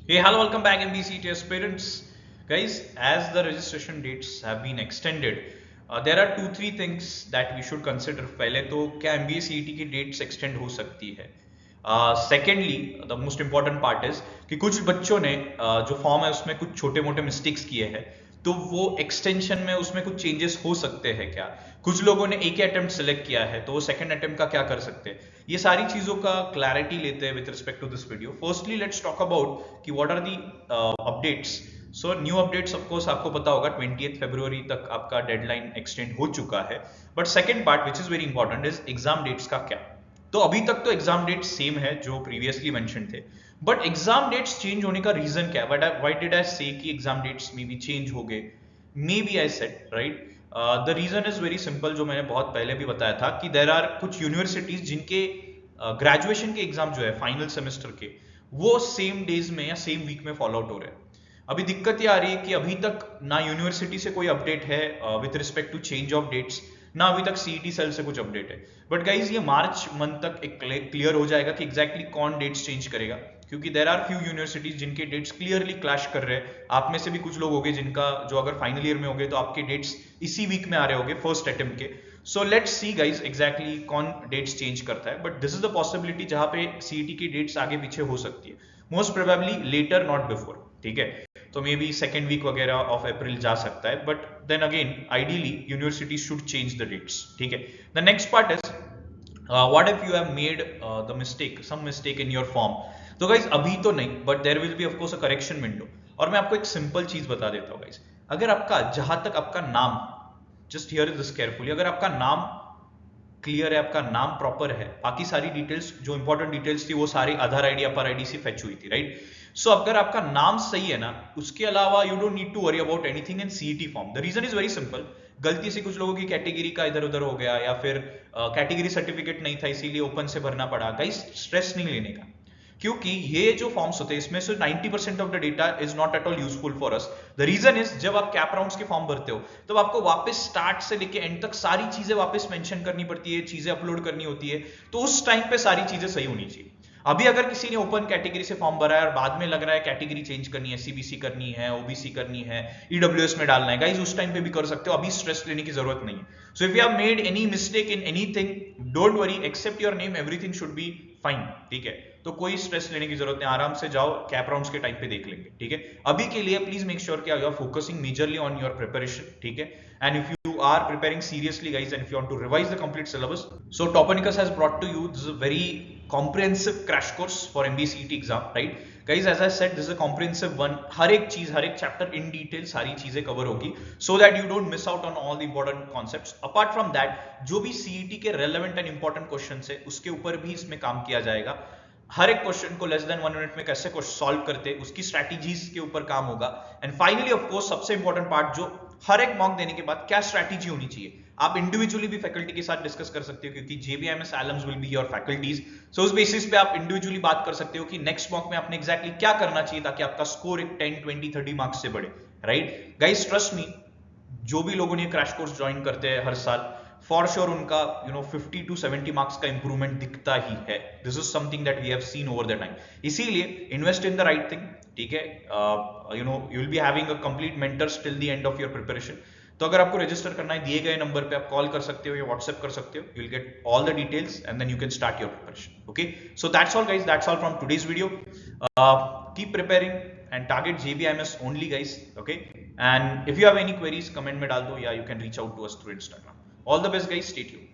Hey, hello, welcome back MBCT aspirants. Guys, as the registration dates have been extended, there are 2-3 things that we should consider. पहले तो क्या MBA CET की dates extend हो सकती है? Secondly, the most important part is कि कुछ बच्चों ने जो फॉर्म है उसमें कुछ छोटे मोटे मिस्टेक्स किए हैं, तो वो एक्सटेंशन में उसमें कुछ चेंजेस हो सकते हैं क्या? कुछ लोगों ने एक ही अटेम्प्ट सेलेक्ट किया है, तो वो सेकंड अटेम्प्ट का क्या कर सकते हैं? ये सारी चीजों का क्लैरिटी लेते हैं with respect to this video. Firstly let's talk about कि what are the updates. So new updates of course आपको पता होगा 20th फरवरी तक आपका डेडलाइन एक्सटेंड हो चुका है. But second part which is very important is exam dates का क्या. तो अभी तक तो एग्जाम डेट सेम है जो प्रीवियसली मेंशन थे, बट एग्जाम डेट्स चेंज होने का रीजन क्या है? व्हाई डिड आई से कि exam dates maybe change हो गए? Maybe I said right. The reason is very simple, जो मैंने बहुत पहले भी बताया था कि देर आर कुछ यूनिवर्सिटीज जिनके ग्रेजुएशन के एग्जाम जो है फाइनल सेमेस्टर के, वो सेम डेज में या सेम वीक में फॉलो आउट हो रहे हैं. अभी दिक्कत ये आ रही है कि अभी तक ना यूनिवर्सिटी से कोई अपडेट है with respect to change of dates, ना अभी तक सीईटी सेल से कुछ अपडेट है. बट गाइज ये मार्च मंथ तक एक क्लियर हो जाएगा कि एग्जैक्टली कौन डेट्स चेंज करेगा, क्योंकि देर आर फ्यू यूनिवर्सिटीज जिनके डेट्स क्लियरली क्लैश कर रहे हैं. आप में से भी कुछ लोग होंगे जिनका जो अगर फाइनल ईयर में होंगे तो आपके डेट्स इसी वीक में आ रहे होंगे फर्स्ट अटेम्प्ट के. So let's see guys exactly कौन डेट्स चेंज करता है. But this is the possibility जहां पे सीईटी की डेट्स आगे पीछे हो सकती है. Most probably later not before. ठीक है, तो मे बी सेकेंड वीक वगैरह ऑफ अप्रैल जा सकता है. But then again ideally university should change the dates. ठीक है. The next part is what if you have made the mistake, some mistake in your form. तो guys अभी तो नहीं, but there will be of course a correction window. और मैं आपको एक सिंपल चीज बता देता हूँ गाइज. अगर आपका जहां तक आपका नाम, जस्ट हियर दिस केयरफुली, अगर आपका नाम क्लियर है, आपका नाम प्रॉपर है, बाकी सारी डिटेल्स जो इंपॉर्टेंट डिटेल्स थी वो सारी आधार आईडी अपर आईडी से फेच हुई थी, राइट. सो अगर आपका नाम सही है ना, उसके अलावा you don't need to worry about anything in CET form. The reason is very simple. गलती से कुछ लोगों की कैटेगरी का इधर उधर हो गया, या फिर कैटेगरी सर्टिफिकेट नहीं था इसीलिए ओपन से भरना पड़ा. गाइस स्ट्रेस नहीं लेने का, क्योंकि ये जो फॉर्म्स होते हैं इसमें से 90% of the data is not at all useful for us. The reason is जब आप कैप राउंड्स के फॉर्म भरते हो तो आपको वापस स्टार्ट से लेके एंड तक सारी चीजें वापस मेंशन करनी पड़ती है, चीजें अपलोड करनी होती है. तो उस टाइम पे सारी चीजें सही होनी चाहिए. अभी अगर किसी ने ओपन कैटेगरी से फॉर्म भरा है और बाद में लग रहा है कैटेगरी चेंज करनी है, सीबीसी करनी है, ओबीसी करनी है, ईडब्ल्यूएस में डालना है, गाइस उस टाइम पे भी कर सकते हो. अभी स्ट्रेस लेने की जरूरत नहीं है. So if you have made any mistake in anything, don't worry, except your name, everything should be fine. ठीक है, तो कोई स्ट्रेस लेने की जरूरत नहीं. आराम से जाओ, कैप राउंड्स के टाइम पे देख लेंगे. ठीक है, अभी के लिए प्लीज मेक श्योर कि you are focusing majorly on your preparation. ठीक है, and if you are preparing seriously guys, and if you want to revise the complete syllabus, so Toponicus has brought to you this is a very comprehensive crash course for MBA CET exam, right guys. As I said, this is a comprehensive one. हर एक चीज, हर एक chapter in detail सारी चीजें cover होगी, so that you don't miss out on all the important concepts. apart from that, जो भी CET के relevant and important questions है उसके ऊपर भी इसमें काम किया जाएगा. हर एक क्वेश्चन को लेस देन 1 मिनट में कैसे सॉल्व करते हैं उसकी स्ट्रैटेजीज के ऊपर काम होगा. एंड फाइनली ऑफ कोर्स सबसे इंपॉर्टेंट पार्ट, जो हर एक मॉक देने के बाद क्या स्ट्रैटेजी होनी चाहिए, आप इंडिविजुअली भी फैकल्टी के साथ डिस्कस कर सकते हो, क्योंकि JBIMS alums will be your faculties. So उस बेसिस पे आप इंडिविजुअली बात कर सकते हो कि नेक्स्ट मॉक में आपने एग्जैक्टली क्या करना चाहिए ताकि आपका स्कोर एक 10, 20, 30 मार्क्स से बढ़े, राइट. गाइस ट्रस्ट मी, जो भी लोगों ने क्रैश कोर्स ज्वाइन करते हैं हर साल, फॉर श्योर उनका 50 to 70 मार्क्स का इंप्रूवमेंट दिखता ही है. This is something that we have seen over the time. इसीलिए invest in the right thing. ठीक है, you will be having a complete mentors till the end of your preparation. तो अगर आपको रजिस्टर करना है, दिए गए नंबर पे आप कॉल कर सकते हो या व्हाट्सएप कर सकते हो. You will get all the details and then you can start your preparation. Okay, so that's all guys, that's all from today's video. Keep preparing and target JBIMS only guys. Okay, and if you have any queries comment में डाल दो, या you can reach out to us through Instagram. All the best guys, stay tuned.